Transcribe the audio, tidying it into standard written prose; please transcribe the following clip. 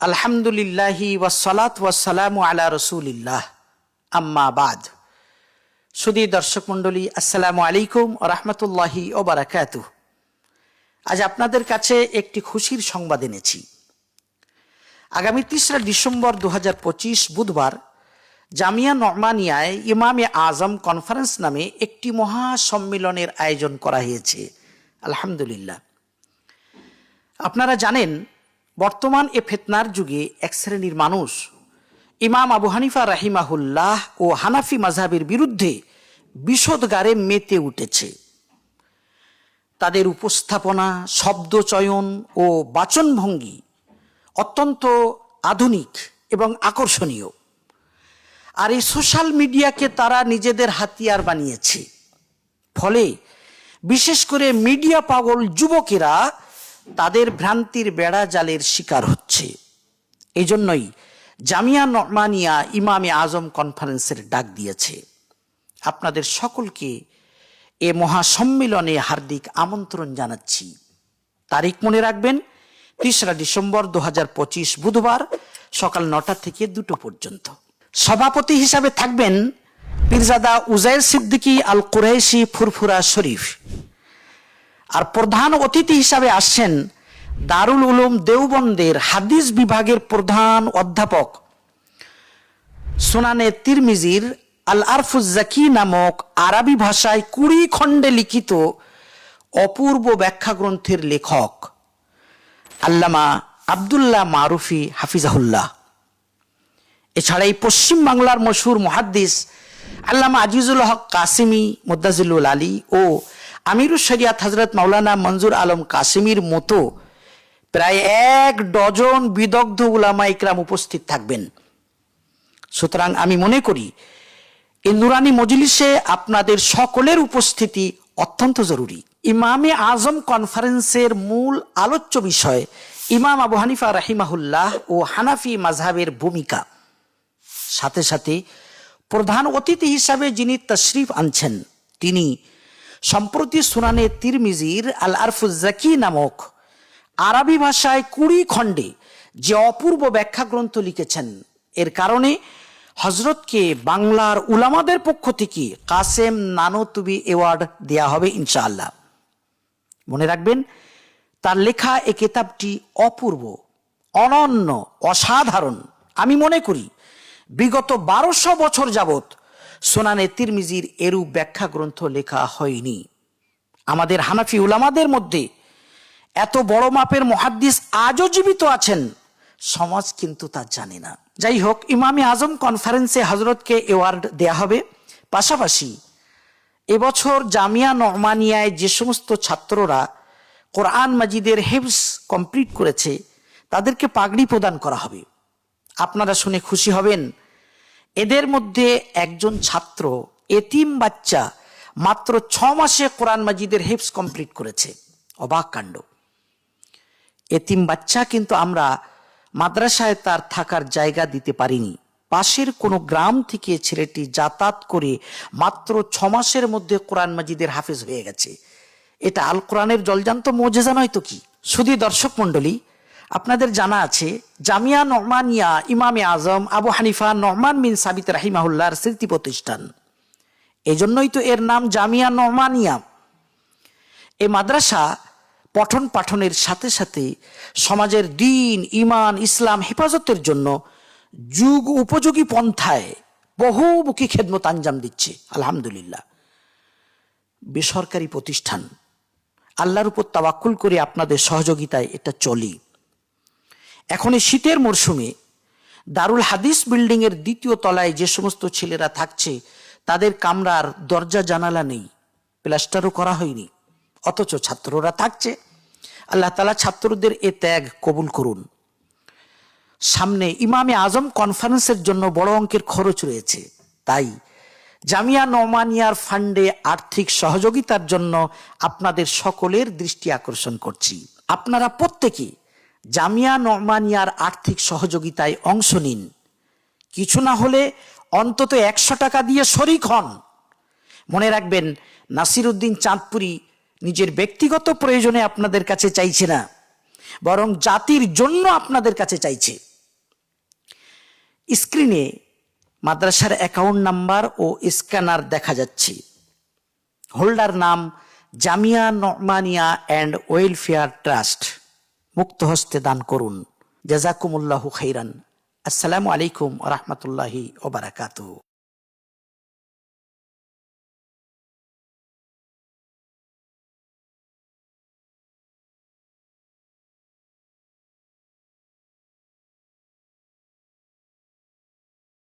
আলহামদুলিল্লাহি ওয়াসসালাতু ওয়াসসালামু আলা রাসূলিল্লাহ আম্মা বাদ। সুধী দর্শক মণ্ডলী, আসসালামু আলাইকুম ওয়া রাহমাতুল্লাহি ওয়া বারাকাতুহু। আজ আপনাদের কাছে একটি খুশির সংবাদ এনেছি। আগামী ৩রা ডিসেম্বর ২০২৫ বুধবার জামিয়া নরমানিয়ায় ইমামে আজম কনফারেন্স নামে একটি মহা সম্মেলনের আয়োজন করা হয়েছে। আলহামদুলিল্লাহ। আপনারা জানেন, বর্তমান এ ফিতনার যুগে এক শ্রেণীর মানুষ ইমাম আবু হানিফা রাহিমাহুল্লাহ ও হানাফি মাযহাবের বিরুদ্ধে বিষোদগারে মেতে উঠেছে। তাদের উপস্থাপনা, শব্দচয়ন ও বাচনভঙ্গি অত্যন্ত আধুনিক এবং আকর্ষণীয়। আর এই সোশ্যাল মিডিয়াকে তারা নিজেদের হাতিয়ার বানিয়েছে। ফলে বিশেষ করে মিডিয়া পাগল যুবকেরা তাদের ভ্রান্তির বেড়া জালের শিকার হচ্ছে। এই জন্যই জামিয়া নরমানিয়া ইমামে আজম কনফারেন্সের ডাক দিয়েছে। আপনাদের সকলকে এ মহাসম্মেলনে হার্দিক আমন্ত্রণ জানাচ্ছি। তারিখ মনে রাখবেন, ৩রা ডিসেম্বর ২০২৫ বুধবার সকাল ৯টা থেকে ২টো পর্যন্ত। সভাপতি হিসাবে থাকবেন পীরজাদা উজাইর সিদ্দিকী আল কুরাইশি ফুরফুরা শরীফ। আর প্রধান অতিথি হিসাবে আসছেন দারুল উলুম দেওবন্দের হাদিস বিভাগের প্রধান অধ্যাপক, সুনানে তিরমিজির আল আরফুজ জাকি নামক আরবি ভাষায় ২০ খণ্ডে লিখিত অপূর্ব ব্যাখ্যা গ্রন্থের লেখক আল্লামা আব্দুল্লাহ মারুফি হাফিজাহুল্লাহ। এছাড়া এই পশ্চিম বাংলার মশহুর মুহাদ্দিস আল্লামা আজিজুল হক কাসিমি মুদ্দাজিলুল আলী ও আমিরুশ শরিয়াত হযরত মাওলানা মনজুর আলম কাসিমির মতো প্রায় ১ ডজন বিদগ্ধ উলামা ইকরাম উপস্থিত থাকবেন। সুতরাং আমি মনে করি এই নুরানি মজলিসে আপনাদের সকলের উপস্থিতি অত্যন্ত জরুরি। ইমামে আজম কনফারেন্সের মূল আলোচ্য বিষয় ইমাম আবু হানিফা রাহিমাহুল্লাহ ও হানাফি মাযহাবের ভূমিকা। সাথে সাথে প্রধান অতিথি হিসাবে যিনি তশরিফ আনছেন, তিনি সম্প্রতি সুনানে তিরমিজির আল আরফুজ জাকি নামক আরবি ভাষায় ২০ খণ্ডে যে অপূর্ব ব্যাখ্যা গ্রন্থ লিখেছেন, এর কারণে হজরতকে বাংলার উলামাদের পক্ষ থেকে কাসেম নানুতুবি অ্যাওয়ার্ড দেয়া হবে ইনশাআল্লাহ। মনে রাখবেন, তার লেখা এই কিতাবটি অপূর্ব, অনন্য, অসাধারণ। আমি মনে করি বিগত ১২০০ বছর যাবৎ সুনানে তিরমিজির এরূপ ব্যাখ্যা গ্রন্থ লেখা হয়নি। আমাদের হানাফি উলামাদের মধ্যে এত বড় মাপের মুহাদ্দিস আজও জীবিত আছেন, সমাজ কিন্তু তা জানে না। যাই হোক, ইমামে আজম কনফারেন্সে হজরতকে অ্যাওয়ার্ড দেয়া হবে। পাশাপাশি এবছর জামিয়া নরমানিয়ায় যে সমস্ত ছাত্ররা কোরআন মাজিদের হিফজ কমপ্লিট করেছে, তাদেরকে পাগড়ি প্রদান করা হবে। আপনারা শুনে খুশি হবেন, এদের মধ্যে একজন ছাত্র, এতিম বাচ্চা, মাত্র ৬ মাসে কোরআন মাজিদের হিফজ কমপ্লিট করেছে। অবাক কাণ্ড। এতিম বাচ্চা, কিন্তু আমরা মাদ্রাসায় তার থাকার জায়গা দিতে পারিনি। পাশের কোনো গ্রাম থেকে ছেলেটি যাতায়াত করে মাত্র ৬ মাসের মধ্যে কোরআন মাজিদের হাফেজ হয়ে গেছে। এটা আল কোরআনের জলজান্ত মুজিজা নয় তো কি? শুধু দর্শক মণ্ডলী, আপনাদের জানা আছে জামিয়া নরমানিয়া ইমামে আজম আবু হানিফা নরমান বিন সাবিত রাহিমাহুল্লাহর স্মৃতি প্রতিষ্ঠান। এই জন্যই তো এর নাম জামিয়া নরমানিয়া। এই মাদ্রাসা পঠন পাঠনের সাথে সাথে সমাজের দ্বীন, ঈমান, ইসলাম হেফাজতের জন্য যুগ উপযোগী পন্থায় বহুমুখী খেদমত আঞ্জাম দিচ্ছে। আলহামদুলিল্লাহ। বেসরকারি প্রতিষ্ঠান, আল্লাহর উপর তাওয়াক্কুল করে আপনাদের সহযোগিতায় এটা চলে। এখন এই শীতের মরশুমে দারুল হাদিস বিল্ডিং এর ২য় তলায় যে সমস্ত ছেলেরা থাকছে, তাদের কামরার দরজা জানালা নেই, প্লাস্টারও করা হয়নি, অথচ ছাত্ররা থাকছে। আল্লাহ তাআলা ছাত্রদের এ ত্যাগ কবুল করুন। সামনে ইমামে আজম কনফারেন্সের জন্য বড় অঙ্কের খরচ রয়েছে, তাই জামিয়া নরমানিয়ার ফান্ডে আর্থিক সহযোগিতার জন্য আপনাদের সকলের দৃষ্টি আকর্ষণ করছি। আপনারা প্রত্যেকে জামিয়া নরমানিয়ার আর্থিক সহযোগিতায় অংশ নিন। কিছু না হলে অন্তত ১০০ টাকা দিয়ে শরিক হন। মনে রাখবেন, নাসিরউদ্দিন চাঁদপুরি নিজের ব্যক্তিগত প্রয়োজনে আপনাদের কাছে চাইছে না, বরং জাতির জন্য আপনাদের কাছে চাইছে। স্ক্রিনে মাদ্রাসার অ্যাকাউন্ট নাম্বার ও স্ক্যানার দেখা যাচ্ছে। হোল্ডার নাম জামিয়া নমানিয়া অ্যান্ড ওয়েলফেয়ার ট্রাস্ট। মুক্ত হস্তে দান করুন। জাযাকুমুল্লাহু খাইরান। আসসালামু আলাইকুম ওয়া রাহমাতুল্লাহি ওয়া বারাকাতুহু।